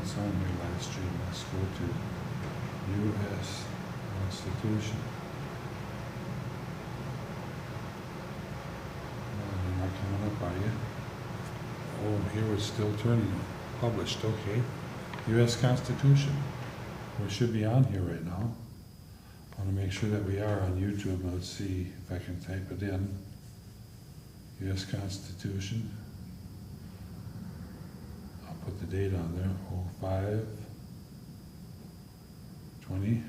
What's on here live stream? Let's go to U.S. Constitution. Oh, you're not coming up, are you? Oh, here it's still turning. Published, okay. U.S. Constitution. We should be on here right now. I want to make sure that we are on YouTube. Let's see if I can type it in. U.S. Constitution. I'll put the date on there. 05 20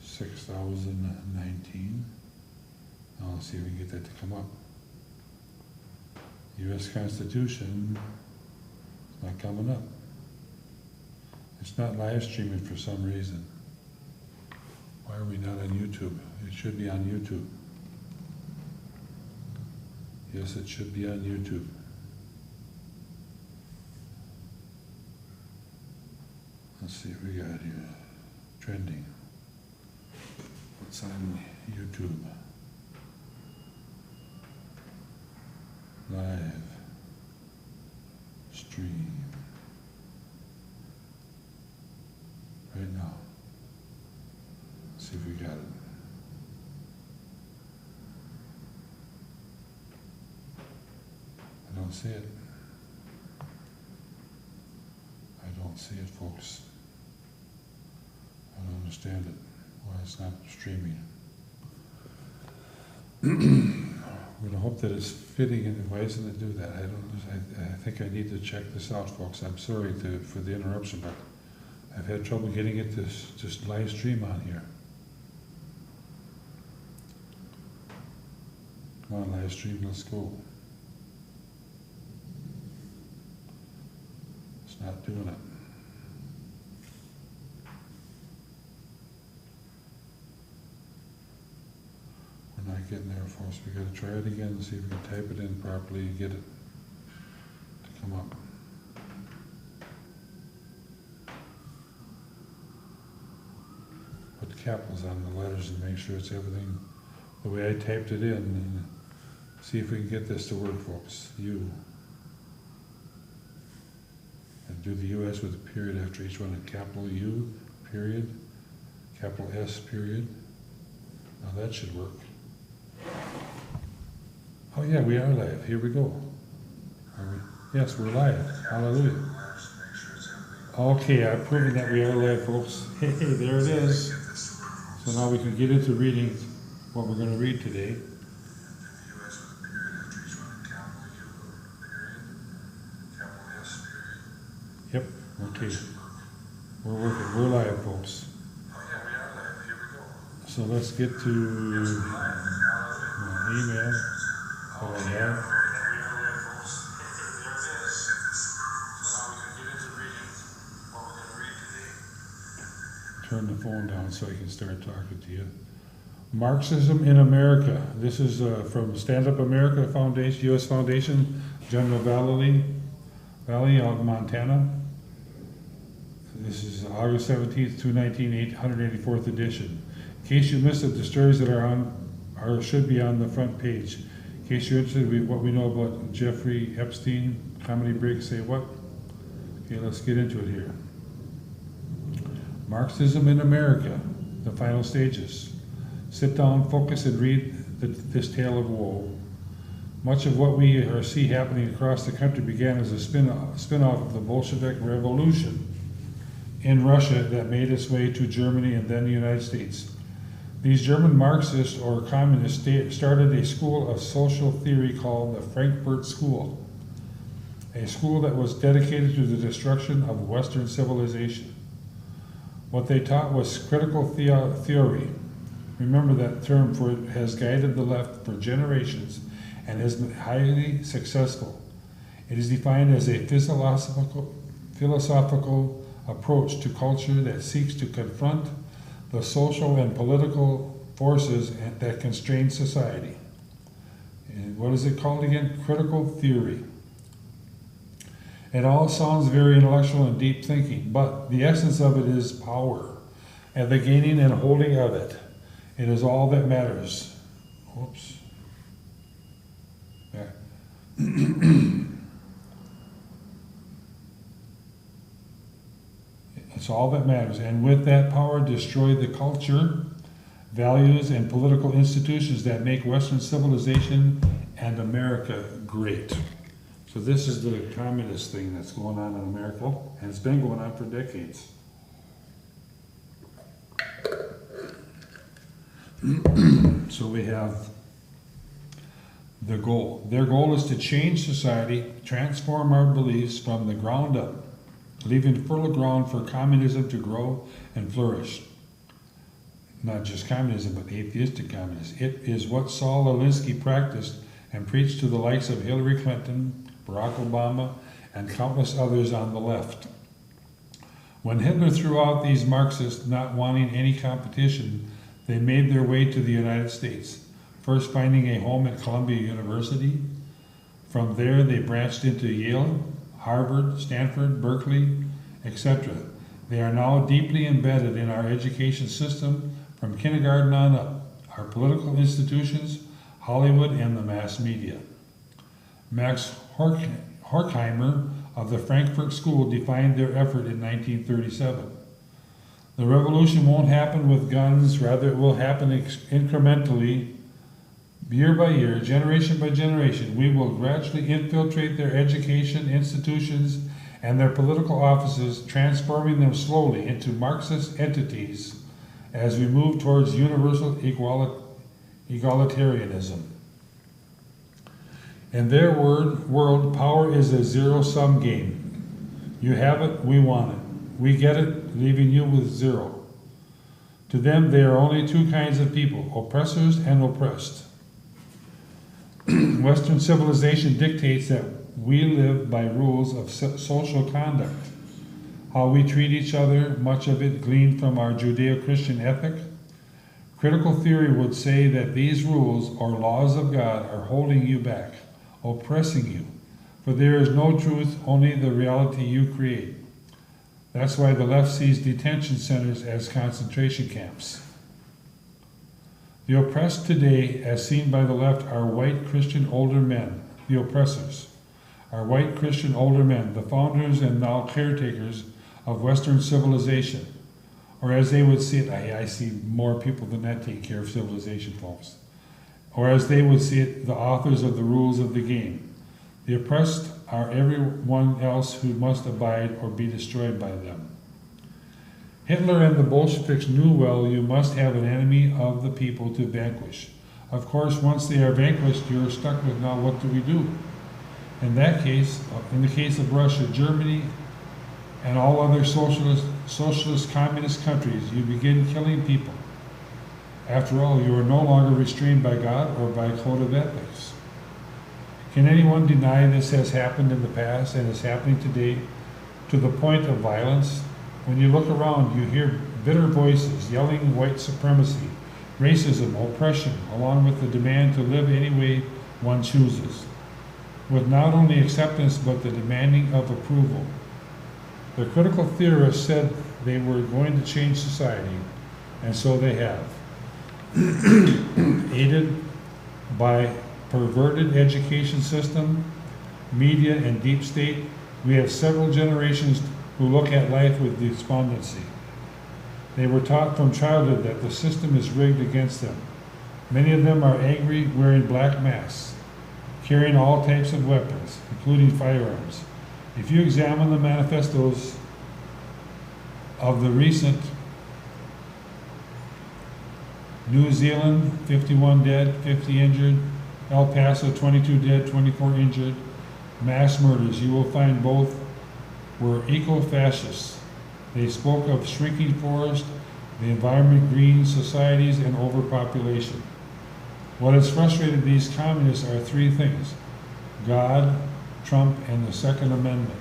6019. Now let's see if we can get that to come up. U.S. Constitution. It's not coming up. It's not live streaming for some reason. Why are we not on YouTube? It should be on YouTube. Yes, it should be on YouTube. Let's see what we got here. Trending. What's on YouTube? Live stream. Right now. Let's see if we got it. I don't see it. I don't see it, folks. I don't understand it. Why it's not streaming. We're going to hope that it's fitting in. Why doesn't it do that? I think I need to check this out, folks. I'm sorry for the interruption, but I've had trouble getting it to just live stream on here. Come on, live stream, let's go. It's not doing it. We're not getting there, folks. We got to try it again and see if we can type it in properly and get it to come up. Put capitals on the letters and make sure it's everything the way I typed it in, and see if we can get this to work, folks. U. And do the U.S. with a period after each one, a capital U, period, capital S, period. Now that should work. Oh yeah, we are live. Here we go. Are we? Yes, we're live. Hallelujah. Okay, I've proven that we are live, folks. Hey, there it is. So now we can get into reading what we're going to read today. Yep, okay. We're working. We're live, folks. So let's get to my email that I have. Turn the phone down so I can start talking to you. Marxism in America. This is from Stand Up America Foundation, U.S. Foundation, General Valley out in Montana. This is August 17th, 2019, 184th edition. In case you missed it, the stories that are on should be on the front page. In case you're interested in what we know about Jeffrey Epstein, comedy break, say what? Okay, let's get into it here. Marxism in America, the final stages. Sit down, focus, and read this tale of woe. Much of what we see happening across the country began as a spin-off of the Bolshevik Revolution in Russia that made its way to Germany and then the United States. These German Marxists or communists started a school of social theory called the Frankfurt School, a school that was dedicated to the destruction of Western civilization. What they taught was critical theory. Remember that term, for it has guided the left for generations and has been highly successful. It is defined as a philosophical approach to culture that seeks to confront the social and political forces that constrain society. And what is it called again? Critical theory. It all sounds very intellectual and deep thinking, but the essence of it is power, and the gaining and holding of it. It is all that matters. Oops. Back. It's all that matters. And with that power, destroy the culture, values, and political institutions that make Western civilization and America great. So this is the communist thing that's going on in America, and it's been going on for decades. So we have the goal. Their goal is to change society, transform our beliefs from the ground up, leaving fertile ground for communism to grow and flourish. Not just communism, but atheistic communism. It is what Saul Alinsky practiced and preached to the likes of Hillary Clinton, Barack Obama, and countless others on the left. When Hitler threw out these Marxists not wanting any competition, they made their way to the United States, first finding a home at Columbia University. From there, they branched into Yale, Harvard, Stanford, Berkeley, etc. They are now deeply embedded in our education system from kindergarten on up, our political institutions, Hollywood, and the mass media. Max Horkheimer of the Frankfurt School defined their effort in 1937. The revolution won't happen with guns, rather it will happen incrementally, year by year, generation by generation. We will gradually infiltrate their education institutions and their political offices, transforming them slowly into Marxist entities as we move towards universal egalitarianism. In their world, power is a zero-sum game. You have it, we want it. We get it, leaving you with zero. To them, there are only two kinds of people, oppressors and oppressed. Western civilization dictates that we live by rules of social conduct. How we treat each other, much of it gleaned from our Judeo-Christian ethic. Critical theory would say that these rules or laws of God are holding you back, oppressing you, for there is no truth, only the reality you create. That's why the left sees detention centers as concentration camps. The oppressed today, as seen by the left, are white Christian older men, the oppressors, are white Christian older men, the founders and now caretakers of Western civilization. Or as they would see it, I see more people than that take care of civilization, folks. Or as they would see it, the authors of the rules of the game. The oppressed are everyone else who must abide or be destroyed by them. Hitler and the Bolsheviks knew well you must have an enemy of the people to vanquish. Of course, once they are vanquished, you're stuck with now what do we do? In that case, in the case of Russia, Germany, and all other socialist communist countries, you begin killing people. After all, you are no longer restrained by God or by a code of ethics. Can anyone deny this has happened in the past and is happening today to the point of violence? When you look around, you hear bitter voices yelling white supremacy, racism, oppression, along with the demand to live any way one chooses, with not only acceptance but the demanding of approval. The critical theorists said they were going to change society, and so they have. Aided by perverted education system, media, and deep state, we have several generations who look at life with despondency. They were taught from childhood that the system is rigged against them. Many of them are angry, wearing black masks, carrying all types of weapons, including firearms. If you examine the manifestos of the recent New Zealand, 51 dead, 50 injured, El Paso, 22 dead, 24 injured, mass murders, you will find both were eco-fascists. They spoke of shrinking forests, the environment, green societies, and overpopulation. What has frustrated these communists are three things: God, Trump, and the Second Amendment.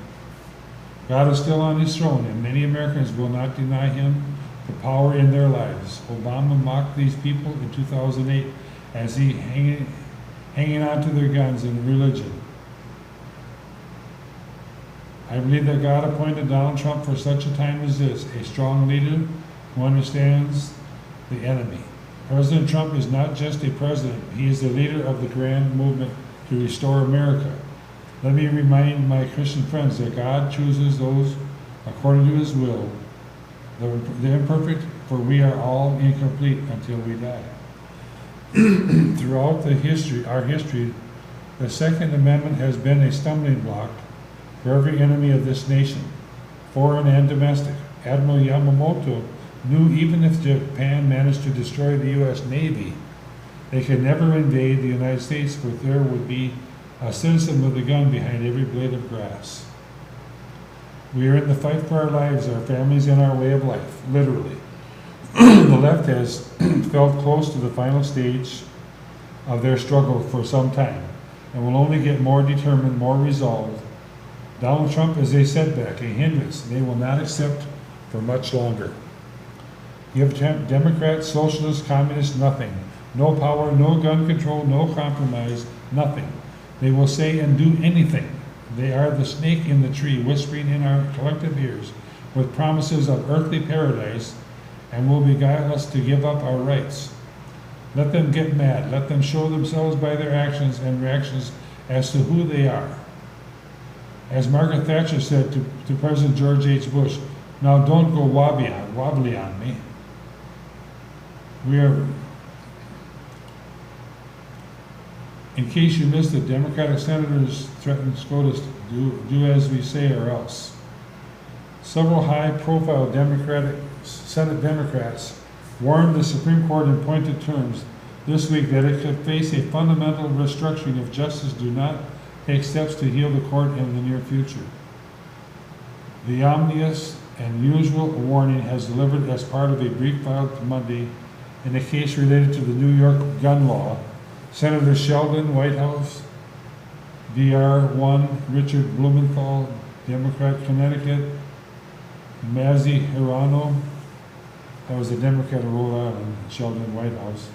God is still on his throne, and many Americans will not deny him the power in their lives. Obama mocked these people in 2008 as he hanging on to their guns and religion. I believe that God appointed Donald Trump for such a time as this, a strong leader who understands the enemy. President Trump is not just a president, he is the leader of the grand movement to restore America. Let me remind my Christian friends that God chooses those according to his will, the imperfect, for we are all incomplete until we die. Throughout our history, the Second Amendment has been a stumbling block for every enemy of this nation, foreign and domestic. Admiral Yamamoto knew even if Japan managed to destroy the U.S. Navy, they could never invade the United States, for there would be a citizen with a gun behind every blade of grass. We are in the fight for our lives, our families, and our way of life, literally. The left has felt close to the final stage of their struggle for some time, and will only get more determined, more resolved. Donald Trump is a setback, a hindrance they will not accept for much longer. Give Democrats, socialists, communists nothing. No power, no gun control, no compromise, nothing. They will say and do anything. They are the snake in the tree, whispering in our collective ears with promises of earthly paradise, and will beguile us to give up our rights. Let them get mad. Let them show themselves by their actions and reactions as to who they are. As Margaret Thatcher said to President George H. Bush, now don't go wobbly on me. In case you missed it, Democratic senators threatened SCOTUS to do as we say or else. Several high-profile Senate Democrats warned the Supreme Court in pointed terms this week that it could face a fundamental restructuring if justice do not take steps to heal the court in the near future. The ominous and usual warning has delivered as part of a brief filed Monday in a case related to the New York gun law. Senator Sheldon Whitehouse, DR1, Richard Blumenthal, Democrat, Connecticut, Mazie Hirono, that was a Democrat of Rhode Island, Sheldon Whitehouse,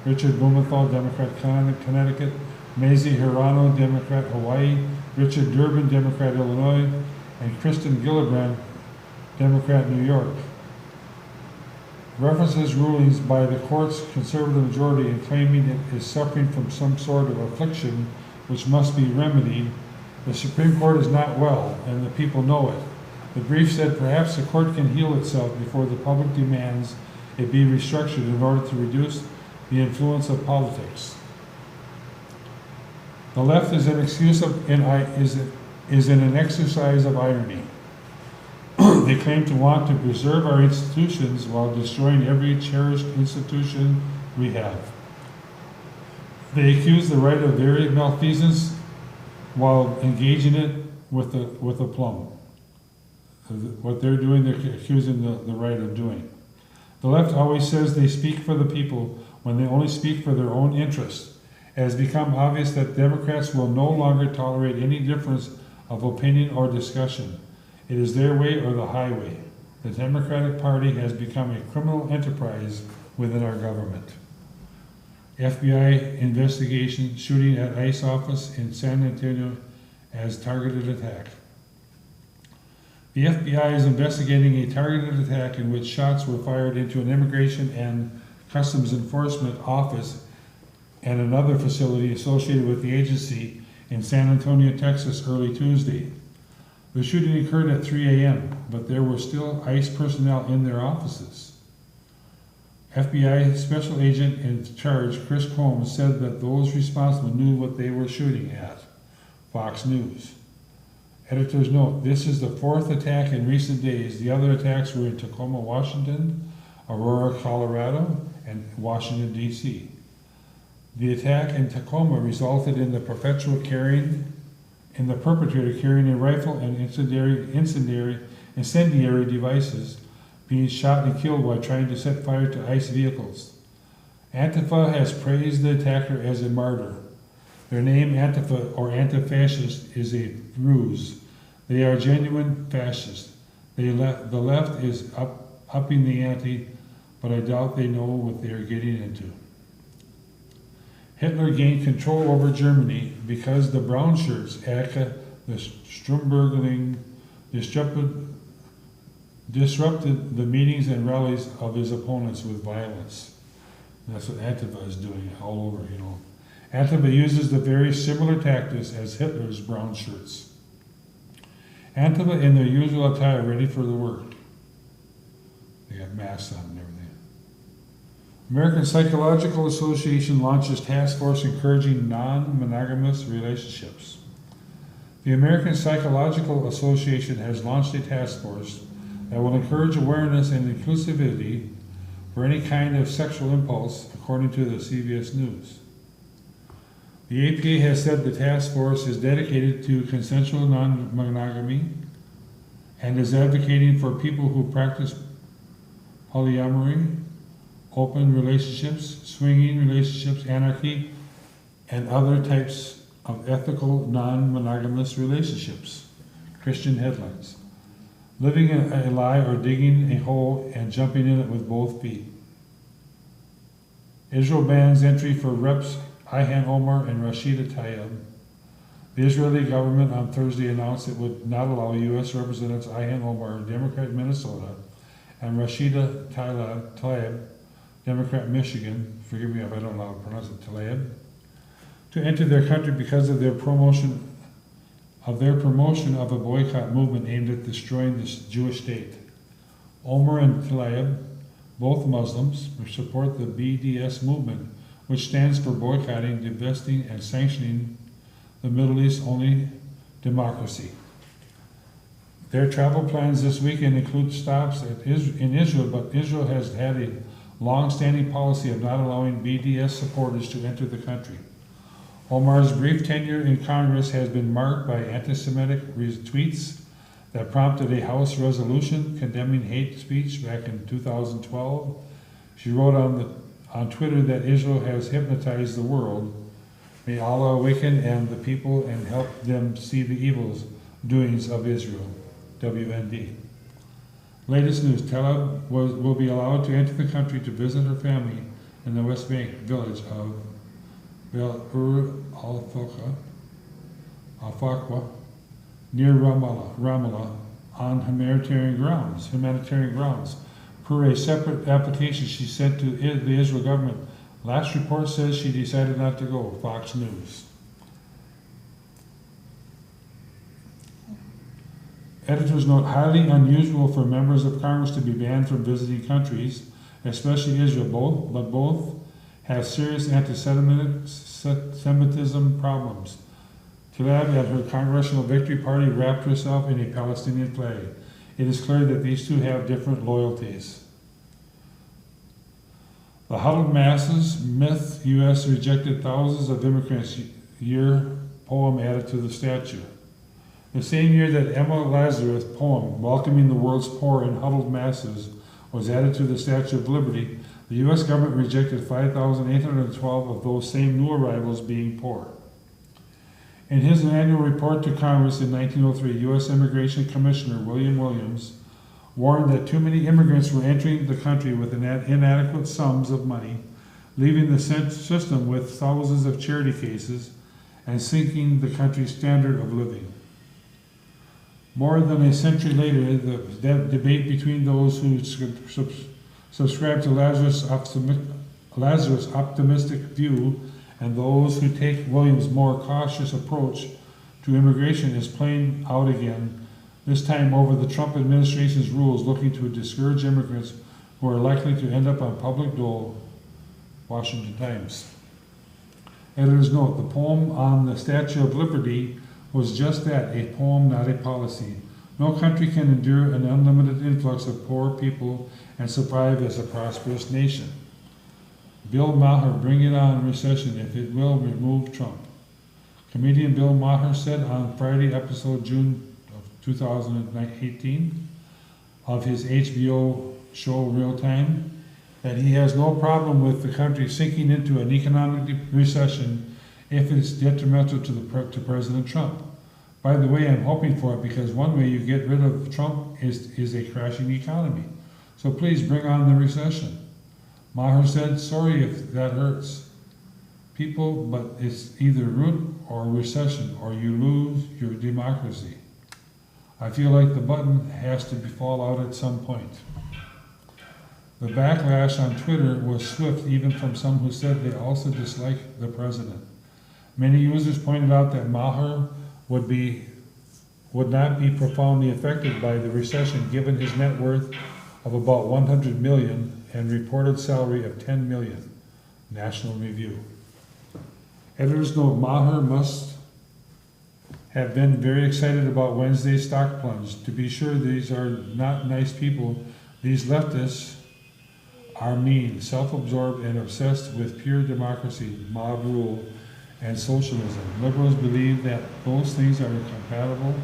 Richard Blumenthal, Democrat, Connecticut, Mazie Hirono, Democrat, Hawaii, Richard Durbin, Democrat, Illinois, and Kristen Gillibrand, Democrat, New York. References rulings by the court's conservative majority in claiming it is suffering from some sort of affliction which must be remedied. The Supreme Court is not well, and the people know it. The brief said perhaps the court can heal itself before the public demands it be restructured in order to reduce the influence of politics. The left is in an exercise of irony. They claim to want to preserve our institutions while destroying every cherished institution we have. They accuse the right of very malfeasance while engaging it with aplomb. What they're doing, they're accusing the right of doing. The left always says they speak for the people when they only speak for their own interests. It has become obvious that Democrats will no longer tolerate any difference of opinion or discussion. It is their way or the highway. The Democratic Party has become a criminal enterprise within our government. FBI investigation, shooting at ICE office in San Antonio as targeted attack. The FBI is investigating a targeted attack in which shots were fired into an immigration and customs enforcement office and another facility associated with the agency in San Antonio, Texas, early Tuesday. The shooting occurred at 3 a.m., but there were still ICE personnel in their offices. FBI Special Agent in charge, Chris Combs, said that those responsible knew what they were shooting at. Fox News. Editor's note, this is the fourth attack in recent days. The other attacks were in Tacoma, Washington, Aurora, Colorado, and Washington, D.C. The attack in Tacoma resulted in the perpetrator carrying a rifle and incendiary devices being shot and killed while trying to set fire to ICE vehicles. Antifa has praised the attacker as a martyr. Their name, Antifa or anti-fascist, is a ruse. They are genuine fascists. The left is upping the ante, but I doubt they know what they are getting into. Hitler gained control over Germany because the brown shirts, aka the Sturmbergling, disrupted the meetings and rallies of his opponents with violence. And that's what Antifa is doing all over, Antifa uses the very similar tactics as Hitler's brown shirts. Antifa in their usual attire, ready for the work. They got masks on and everything. American Psychological Association launches task force encouraging non-monogamous relationships. The American Psychological Association has launched a task force that will encourage awareness and inclusivity for any kind of sexual impulse, according to the CBS News. The APA has said the task force is dedicated to consensual non-monogamy and is advocating for people who practice polyamory, open relationships, swinging relationships, anarchy, and other types of ethical non-monogamous relationships. Christian headlines. Living a lie or digging a hole and jumping in it with both feet. Israel bans entry for Reps Ilhan Omar and Rashida Tlaib. The Israeli government on Thursday announced it would not allow U.S. Representatives Ilhan Omar, Democrat Minnesota, and Rashida Tlaib, Democrat Michigan, forgive me if I don't know how to pronounce it, Tlaib, to enter their country because of their promotion of a boycott movement aimed at destroying this Jewish state. Omar and Tlaib, both Muslims, support the BDS movement, which stands for boycotting, divesting, and sanctioning the Middle East's only democracy. Their travel plans this weekend include stops in Israel, but Israel has had a long-standing policy of not allowing BDS supporters to enter the country. Omar's brief tenure in Congress has been marked by anti-Semitic tweets that prompted a House resolution condemning hate speech back in 2012. She wrote on Twitter that Israel has hypnotized the world. May Allah awaken and the people and help them see the evil doings of Israel. WND. Latest news, Tlaib will be allowed to enter the country to visit her family in the West Bank village of Bel-Ur al-Faqwa, near Ramallah, on humanitarian grounds. Per a separate application she sent to the Israel government, last report says she decided not to go. Fox News. Editors note, highly unusual for members of Congress to be banned from visiting countries, especially Israel, but both have serious anti-Semitism problems. Tlaib at her Congressional Victory Party wrapped herself in a Palestinian flag. It is clear that these two have different loyalties. The huddled masses myth, U.S. rejected thousands of immigrants year poem added to the statue. The same year that Emma Lazarus' poem, welcoming the world's poor and huddled masses, was added to the Statue of Liberty, the U.S. government rejected 5,812 of those same new arrivals being poor. In his annual report to Congress in 1903, U.S. Immigration Commissioner William Williams warned that too many immigrants were entering the country with inadequate sums of money, leaving the system with thousands of charity cases and sinking the country's standard of living. More than a century later, the debate between those who subscribe to Lazarus' optimistic view and those who take Williams' more cautious approach to immigration is playing out again, this time over the Trump administration's rules looking to discourage immigrants who are likely to end up on public dole. Washington Times. Editor's note, the poem on the Statue of Liberty was just that, a poem, not a policy. No country can endure an unlimited influx of poor people and survive as a prosperous nation. Bill Maher, bring it on recession if it will remove Trump. Comedian Bill Maher said on Friday episode June of 2018 of his HBO show Real Time that he has no problem with the country sinking into an economic recession if it's detrimental to President Trump. By the way, I'm hoping for it because one way you get rid of Trump is a crashing economy. So please bring on the recession. Maher said, sorry if that hurts people, but it's either root or recession or you lose your democracy. I feel like the button has to fall out at some point. The backlash on Twitter was swift, even from some who said they also dislike the president. Many users pointed out that Maher would not be profoundly affected by the recession given his net worth of about 100 million and reported salary of 10 million. National Review. Editors note Maher must have been very excited about Wednesday's stock plunge. To be sure, these are not nice people. These leftists are mean, self-absorbed, and obsessed with pure democracy, mob rule, and socialism. Liberals believe that those things are incompatible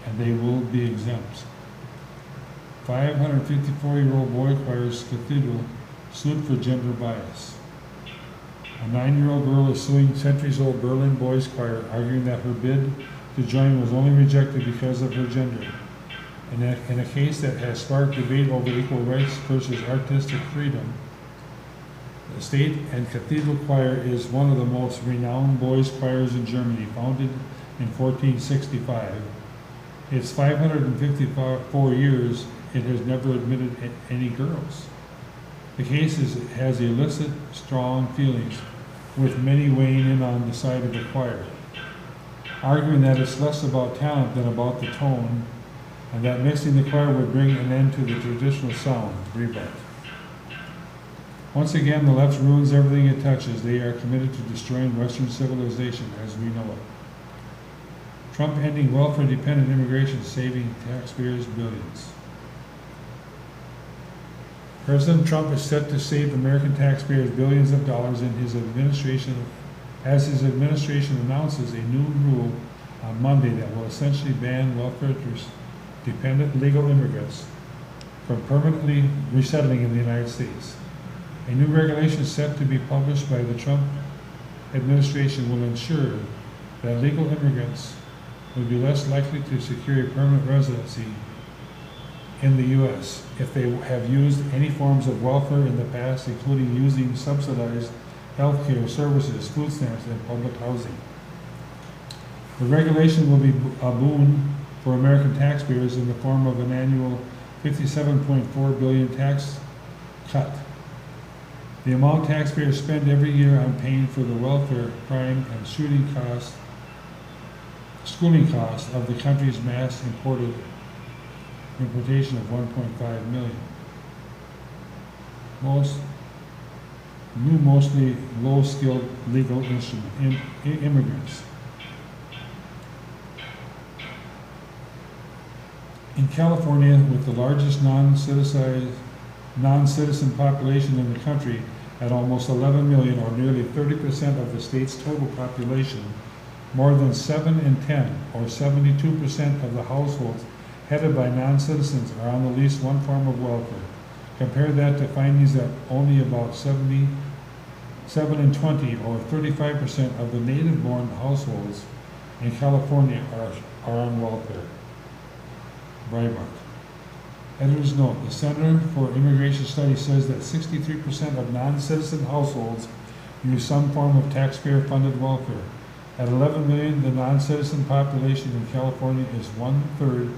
and they will be exempt. 554-year-old boy choir's cathedral sued for gender bias. A 9-year-old girl is suing centuries-old Berlin Boys Choir, arguing that her bid to join was only rejected because of her gender. In a case that has sparked debate over equal rights versus artistic freedom, the State and Cathedral Choir is one of the most renowned boys' choirs in Germany, founded in 1465. Its 554 years, it has never admitted any girls. The case has illicit, strong feelings, with many weighing in on the side of the choir, arguing that it's less about talent than about the tone, and that mixing the choir would bring an end to the traditional sound. Rebut. Once again, the left ruins everything it touches. They are committed to destroying Western civilization as we know it. Trump ending welfare-dependent immigration, saving taxpayers billions. President Trump is set to save American taxpayers billions of dollars in his administration, as his administration announces a new rule on Monday that will essentially ban welfare-dependent legal immigrants from permanently resettling in the United States. A new regulation set to be published by the Trump administration will ensure that legal immigrants will be less likely to secure a permanent residency in the U.S. if they have used any forms of welfare in the past, including using subsidized health care services, food stamps, and public housing. The regulation will be a boon for American taxpayers in the form of an annual $57.4 billion tax cut. The amount taxpayers spend every year on paying for the welfare, crime, and schooling costs of the country's mass importation of 1.5 million. Mostly low-skilled legal immigrants. In California, with the largest non-citizen population in the country at almost 11 million, or nearly 30% of the state's total population, more than 7 in 10, or 72% of the households headed by non-citizens are on at least one form of welfare. Compare that to findings that only about 7 in 20, or 35% of the native-born households in California are on welfare. Breitbart. Editor's note, the Center for Immigration Studies says that 63% of non-citizen households use some form of taxpayer-funded welfare. At 11 million, the non-citizen population in California is 1/3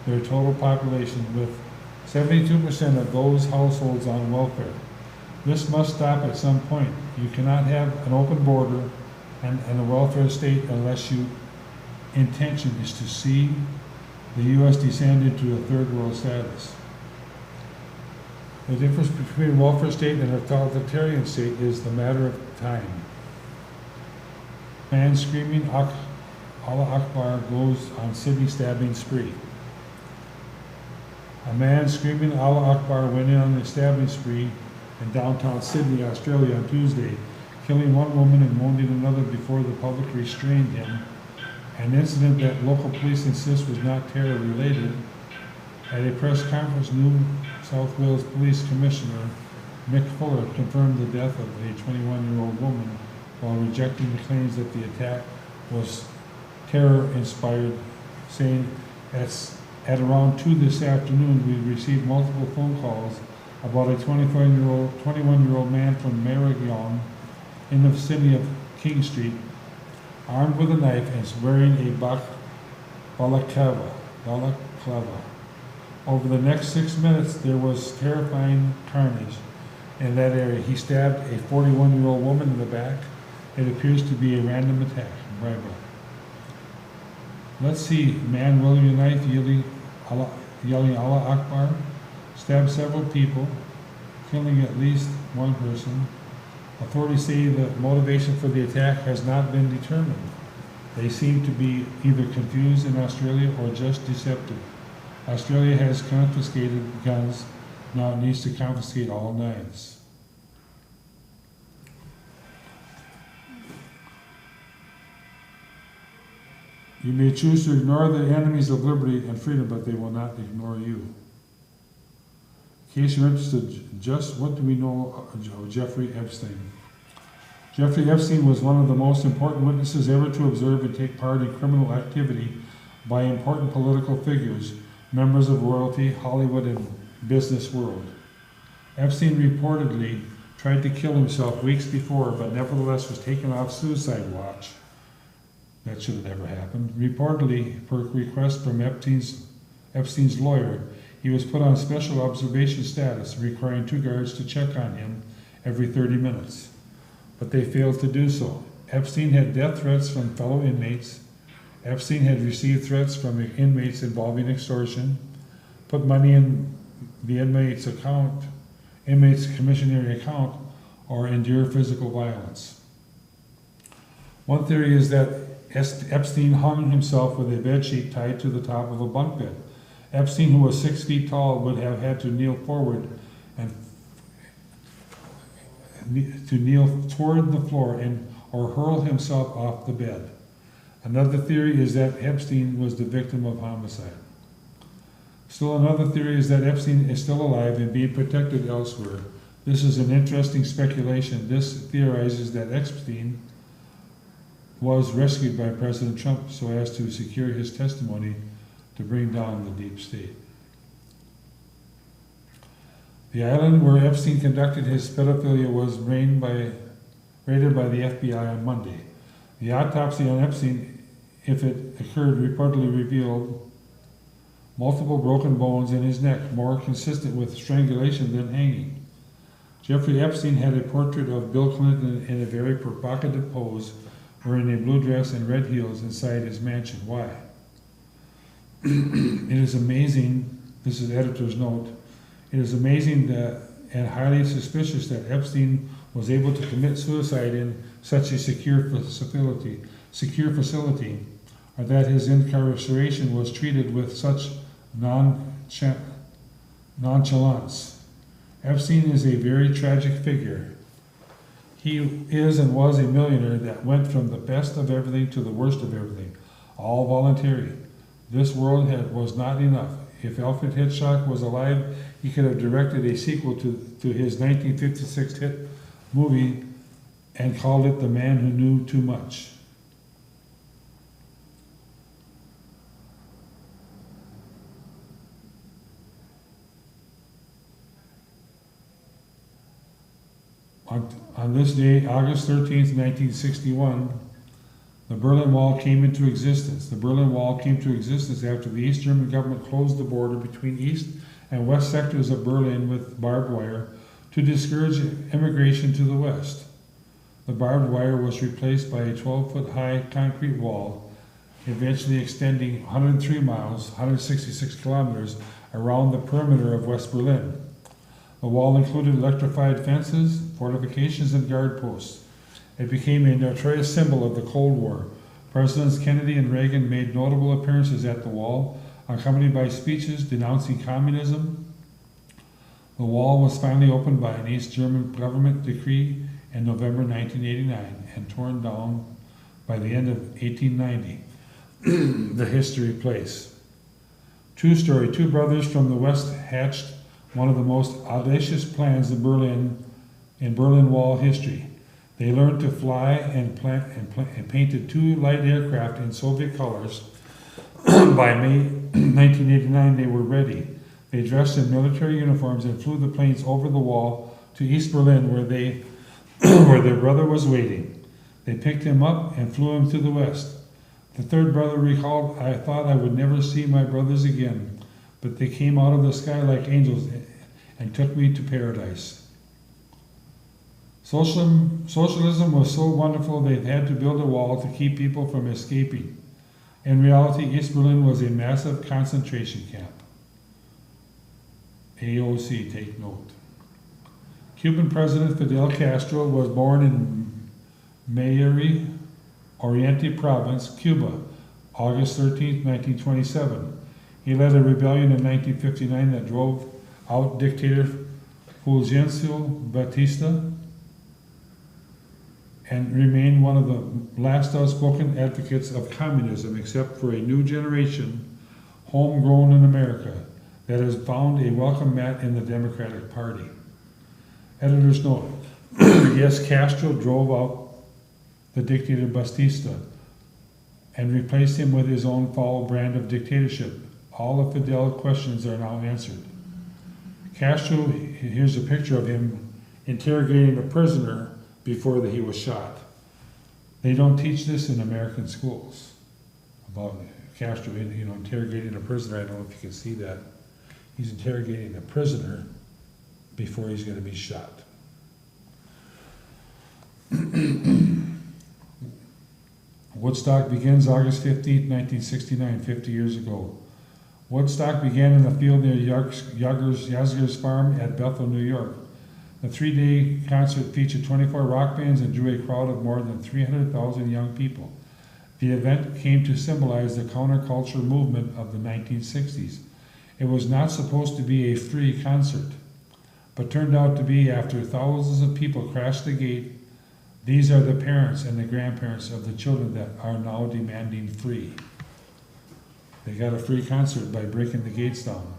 their total population, with 72% of those households on welfare. This must stop at some point. You cannot have an open border and a welfare state unless your intention is to see the U.S. descend into a third world status. The difference between a welfare state and a totalitarian state is the matter of time. Man screaming Allah Akbar goes on Sydney stabbing spree. A man screaming Allah Akbar went in on a stabbing spree in downtown Sydney, Australia on Tuesday, killing one woman and wounding another before the public restrained him, an incident that local police insist was not terror-related. At a press conference, New South Wales Police Commissioner Mick Fuller confirmed the death of a 21-year-old woman while rejecting the claims that the attack was terror-inspired, saying, at around 2 this afternoon, we received multiple phone calls about a 21-year-old man from Marigong in the vicinity of King Street, armed with a knife and wearing a balaclava. Over the next 6 minutes, there was terrifying carnage in that area. He stabbed a 41-year-old woman in the back. It appears to be a random attack. Breitbart. Let's see, man wielding a knife, yelling Allah Akbar. stabbed several people, killing at least one person. Authorities say the motivation for the attack has not been determined. They seem to be either confused in Australia or just deceptive. Australia has confiscated guns, now it needs to confiscate all knives. You may choose to ignore the enemies of liberty and freedom, but they will not ignore you. In case you're interested, just what do we know of Jeffrey Epstein? Jeffrey Epstein was one of the most important witnesses ever to observe and take part in criminal activity by important political figures, members of royalty, Hollywood, and business world. Epstein reportedly tried to kill himself weeks before, but nevertheless was taken off suicide watch. That should have never happened. Reportedly, per request from Epstein's lawyer, he was put on special observation status, requiring 2 guards to check on him every 30 minutes. But they failed to do so. Epstein had death threats from fellow inmates. Epstein had received threats from inmates involving extortion, put money in the inmate's commissionary account, or endure physical violence. One theory is that Epstein hung himself with a bedsheet tied to the top of a bunk bed. Epstein, who was 6 feet tall, would have had to kneel forward and toward the floor or hurl himself off the bed. Another theory is that Epstein was the victim of homicide. Still another theory is that Epstein is still alive and being protected elsewhere. This is an interesting speculation. This theorizes that Epstein was rescued by President Trump so as to secure his testimony to bring down the deep state. The island where Epstein conducted his pedophilia was raided by the FBI on Monday. The autopsy on Epstein, if it occurred, reportedly revealed multiple broken bones in his neck, more consistent with strangulation than hanging. Jeffrey Epstein had a portrait of Bill Clinton in a very provocative pose, wearing a blue dress and red heels inside his mansion. Why? It is amazing, this is editor's note, it is amazing that and highly suspicious that Epstein was able to commit suicide in such a secure facility, or that his incarceration was treated with such nonchalance. Epstein is a very tragic figure. He is and was a millionaire that went from the best of everything to the worst of everything, all voluntary. This world was not enough. If Alfred Hitchcock was alive, he could have directed a sequel to his 1956 hit movie and called it The Man Who Knew Too Much. On this day, August 13th, 1961, the Berlin Wall came into existence. The Berlin Wall came to existence after the East German government closed the border between East and West sectors of Berlin with barbed wire to discourage immigration to the West. The barbed wire was replaced by a 12-foot-high concrete wall, eventually extending 103 miles, 166 kilometers, around the perimeter of West Berlin. The wall included electrified fences, fortifications, and guard posts. It became a notorious symbol of the Cold War. Presidents Kennedy and Reagan made notable appearances at the wall, accompanied by speeches denouncing communism. The wall was finally opened by an East German government decree in November 1989 and torn down by the end of 1890. The history place. True story, 2 brothers from the West hatched one of the most audacious plans in Berlin Wall history. They learned to fly and painted 2 light aircraft in Soviet colors. By May 1989, they were ready. They dressed in military uniforms and flew the planes over the wall to East Berlin, where their brother was waiting. They picked him up and flew him to the west. The 3rd brother recalled, "I thought I would never see my brothers again, but they came out of the sky like angels and took me to paradise." Socialism was so wonderful they had to build a wall to keep people from escaping. In reality, East Berlin was a massive concentration camp. AOC, take note. Cuban President Fidel Castro was born in Maher, Oriente Province, Cuba, August 13, 1927. He led a rebellion in 1959 that drove out dictator Fulgencio Batista and remained one of the last outspoken advocates of communism, except for a new generation, homegrown in America, that has found a welcome mat in the Democratic Party. Editor's note, yes, Castro drove out the dictator Batista and replaced him with his own foul brand of dictatorship. All of Fidel's questions are now answered. Castro, here's a picture of him interrogating a prisoner before he was shot. They don't teach this in American schools about Castro, interrogating a prisoner. I don't know if you can see that. He's interrogating a prisoner before he's going to be shot. Woodstock begins August 15, 1969, 50 years ago. Woodstock began in a field near Yazger's Farm at Bethel, New York. The three-day concert featured 24 rock bands and drew a crowd of more than 300,000 young people. The event came to symbolize the counterculture movement of the 1960s. It was not supposed to be a free concert, but turned out to be after thousands of people crashed the gate. These are the parents and the grandparents of the children that are now demanding free. They got a free concert by breaking the gates down.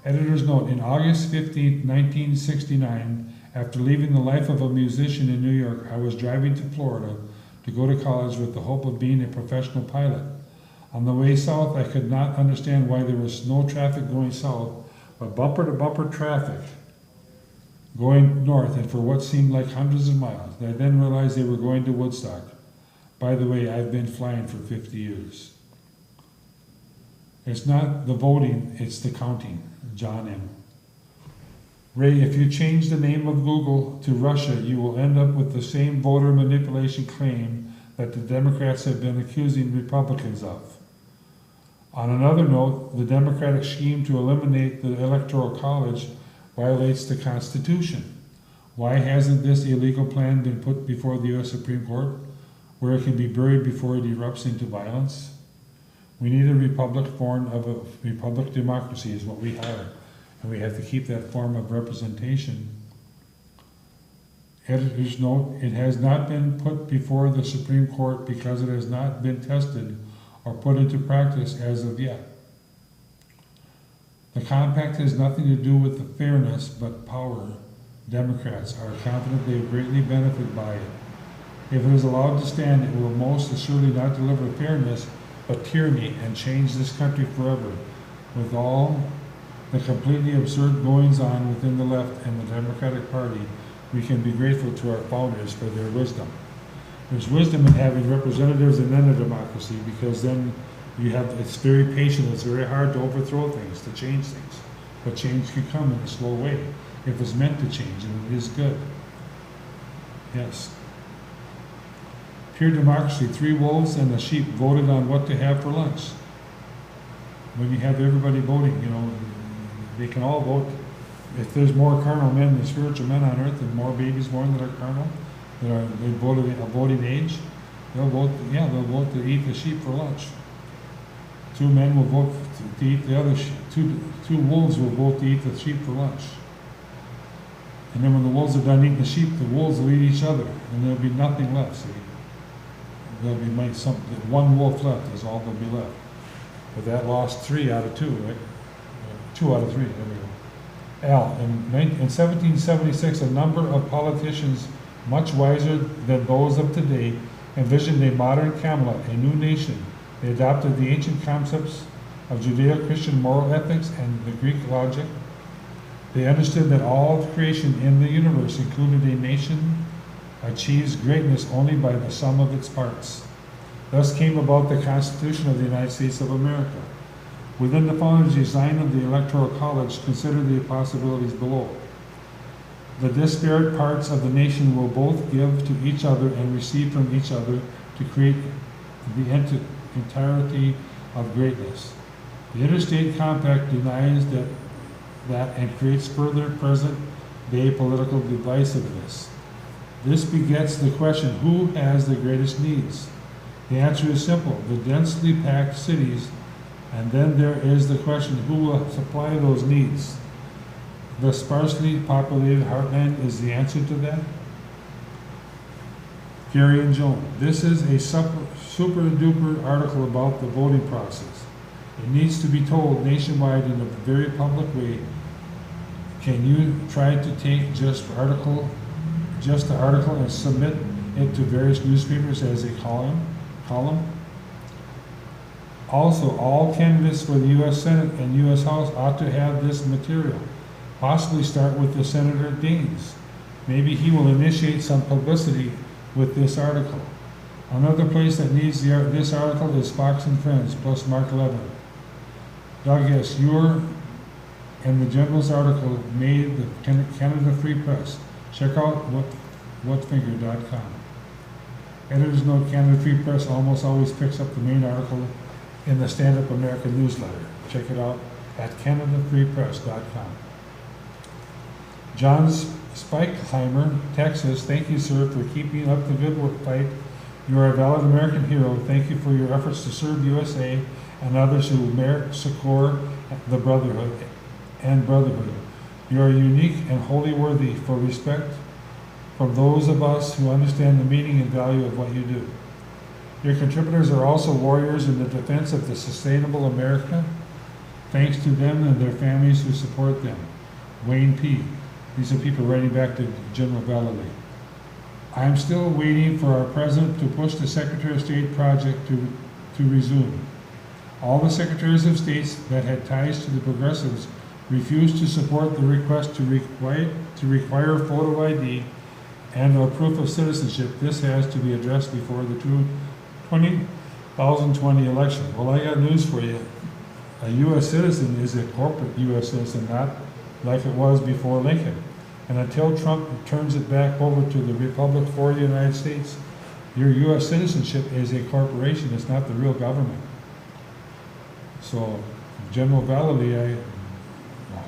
Editor's note, in August 15, 1969, after leaving the life of a musician in New York, I was driving to Florida to go to college with the hope of being a professional pilot. On the way south, I could not understand why there was no traffic going south, but bumper-to-bumper traffic going north, and for what seemed like hundreds of miles. I then realized they were going to Woodstock. By the way, I've been flying for 50 years. It's not the voting, it's the counting. John M. Ray, if you change the name of Google to Russia, you will end up with the same voter manipulation claim that the Democrats have been accusing Republicans of. On another note, the Democratic scheme to eliminate the Electoral College violates the Constitution. Why hasn't this illegal plan been put before the U.S. Supreme Court, where it can be buried before it erupts into violence? We need a republic form of a republic democracy is what we are, and we have to keep that form of representation. Editor's note, it has not been put before the Supreme Court because it has not been tested or put into practice as of yet. The compact has nothing to do with the fairness but power. Democrats are confident they greatly benefit by it. If it is allowed to stand, it will most assuredly not deliver fairness but tyranny and change this country forever. With all the completely absurd goings-on within the left and the Democratic Party, we can be grateful to our founders for their wisdom. There's wisdom in having representatives and then a democracy, because then it's very patient, it's very hard to overthrow things, to change things. But change can come in a slow way, if it's meant to change, and it is good. Yes. Pure democracy, 3 wolves and a sheep voted on what to have for lunch. When you have everybody voting, they can all vote. If there's more carnal men than spiritual men on earth, and more babies born that are carnal, they voted a voting age, they'll vote to eat the sheep for lunch. 2 men will vote to eat the other sheep. Two wolves will vote to eat the sheep for lunch. And then when the wolves are done eating the sheep, the wolves will eat each other, and there'll be nothing left, see? There'll be 1 wolf left is all there'll be left. But that lost 3 out of 2, right? 2 out of 3, there we go. Al, in 1776, a number of politicians much wiser than those of today envisioned a modern Camelot, a new nation. They adopted the ancient concepts of Judeo-Christian moral ethics and the Greek logic. They understood that all of creation in the universe, included a nation, achieves greatness only by the sum of its parts. Thus came about the Constitution of the United States of America. Within the founder's design of the Electoral College, consider the possibilities below. The disparate parts of the nation will both give to each other and receive from each other to create the entirety of greatness. The Interstate Compact denies that that and creates further present-day political divisiveness. This begets the question, who has the greatest needs? The answer is simple, the densely packed cities, and then there is the question, who will supply those needs? The sparsely populated heartland is the answer to that? Gary and Joan, this is a super duper article about the voting process. It needs to be told nationwide in a very public way. Can you try to take just the article and submit it to various newspapers as a column? Also, all candidates for the U.S. Senate and U.S. House ought to have this material. Possibly start with the Senator Daines. Maybe he will initiate some publicity with this article. Another place that needs this article is Fox and Friends, plus Mark Levin. Doug S., you're in the General's article made the Canada Free Press. Check out whatfinger.com. Editor's note, Canada Free Press almost always picks up the main article in the Stand Up America newsletter. Check it out at CanadaFreePress.com. John Spikeheimer, Texas, thank you, sir, for keeping up the good work fight. You are a valid American hero. Thank you for your efforts to serve USA and others who merit succor the brotherhood. You are unique and wholly worthy for respect from those of us who understand the meaning and value of what you do. Your contributors are also warriors in the defense of the sustainable America. Thanks to them and their families who support them. Wayne P. These are people writing back to General Vallely. I am still waiting for our president to push the Secretary of State project to resume. All the secretaries of states that had ties to the progressives refused to support the request to require photo ID and or proof of citizenship. This has to be addressed before the 2020 election. Well, I got news for you. A U.S. citizen is a corporate U.S. citizen, not like it was before Lincoln. And until Trump turns it back over to the Republic for the United States, your U.S. citizenship is a corporation. It's not the real government. So, General Vallely, I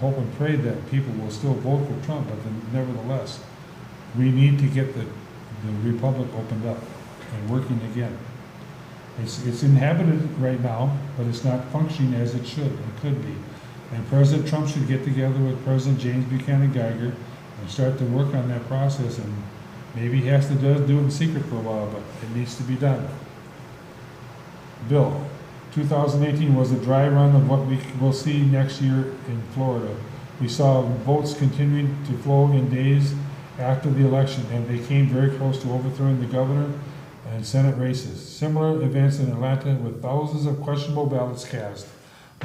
hope and pray that people will still vote for Trump, but then, nevertheless, we need to get the Republic opened up and working again. It's inhabited right now, but it's not functioning as it should and could be. And President Trump should get together with President James Buchanan Geiger and start to work on that process. And maybe he has to do it in secret for a while, but it needs to be done. Bill, 2018 was a dry run of what we will see next year in Florida. We saw votes continuing to flow in days after the election, and they came very close to overthrowing the governor and Senate races. Similar events in Atlanta with thousands of questionable ballots cast.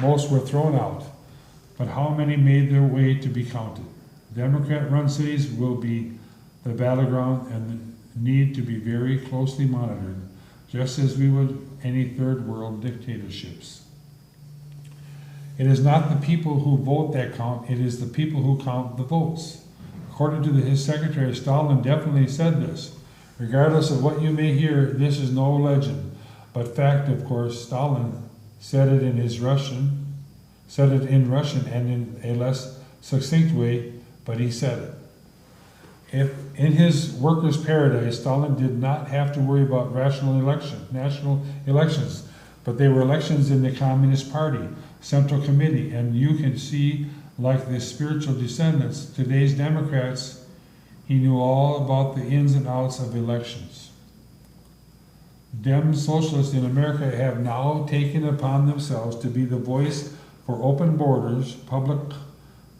Most were thrown out, but how many made their way to be counted? Democrat-run cities will be the battleground and need to be very closely monitored, just as we would any third world dictatorships. It is not the people who vote that count, it is the people who count the votes. According to his secretary, Stalin definitely said this. Regardless of what you may hear, this is no legend, but fact, of course. Stalin said it in Russian and in a less succinct way, but he said it. If in his workers' paradise, Stalin did not have to worry about national elections, but they were elections in the Communist Party, Central Committee, and you can see, like the spiritual descendants, today's Democrats, he knew all about the ins and outs of elections. Dem socialists in America have now taken upon themselves to be the voice for open borders,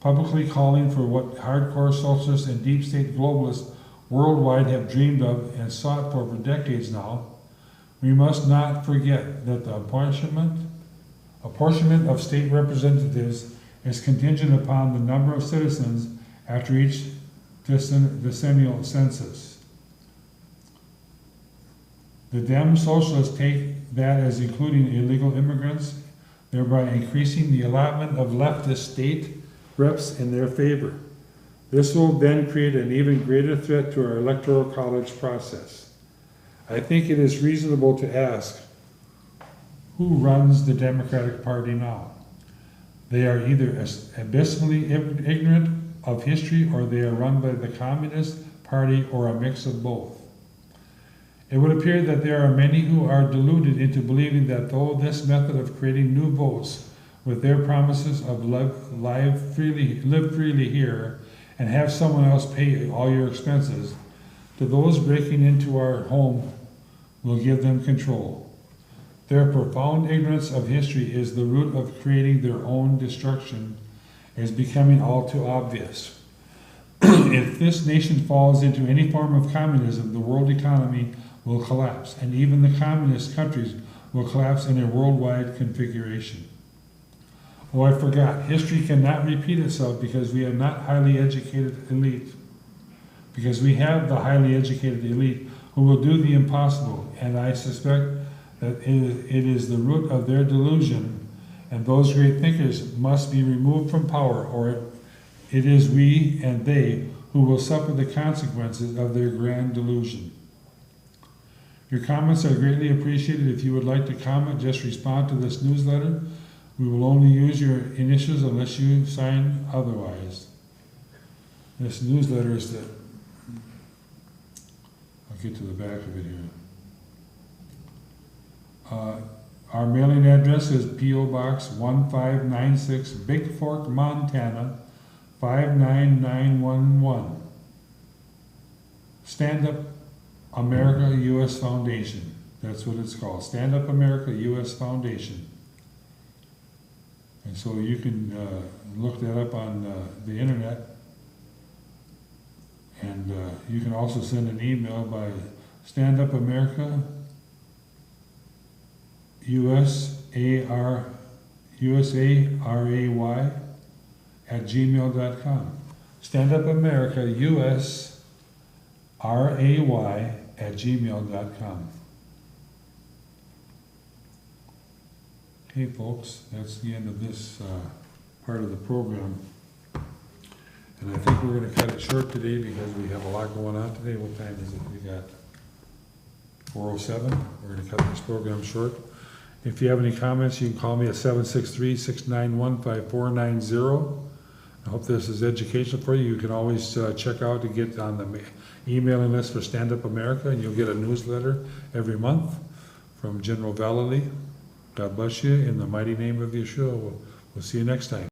publicly calling for what hardcore socialists and deep state globalists worldwide have dreamed of and sought for decades now. We must not forget that the apportionment of state representatives is contingent upon the number of citizens after each decennial census. The Dem socialists take that as including illegal immigrants, thereby increasing the allotment of leftist state reps in their favor. This will then create an even greater threat to our electoral college process. I think it is reasonable to ask, who runs the Democratic Party now? They are either abysmally ignorant of history, or they are run by the Communist Party, or a mix of both. It would appear that there are many who are deluded into believing that though this method of creating new votes with their promises of live freely here and have someone else pay all your expenses, to those breaking into our home will give them control. Their profound ignorance of history is the root of creating their own destruction, is becoming all too obvious. If this nation falls into any form of communism, the world economy will collapse, and even the communist countries will collapse in a worldwide configuration. Oh, I forgot. History cannot repeat itself because we have not highly educated elite. Because we have the highly educated elite who will do the impossible, and I suspect that it is the root of their delusion, and those great thinkers must be removed from power, or it is we and they who will suffer the consequences of their grand delusion. Your comments are greatly appreciated. If you would like to comment, just respond to this newsletter. We will only use your initials unless you sign otherwise. This newsletter is I'll get to the back of it here. Our mailing address is P.O. Box 1596, Big Fork, Montana 59911. Stand Up America U.S. Foundation. That's what it's called. Stand Up America U.S. Foundation. And so you can look that up on the internet. And you can also send an email by Stand Up America USARAY at gmail.com. Stand Up America USRAY at gmail.com. Okay, folks, that's the end of this part of the program. And I think we're going to cut it short today because we have a lot going on today. What time is it? We got 4:07. We're going to cut this program short. If you have any comments, you can call me at 763-691-5490. I hope this is educational for you. You can always check out to get on the emailing list for Stand Up America, and you'll get a newsletter every month from General Vallely. God bless you in the mighty name of Yeshua. We'll see you next time.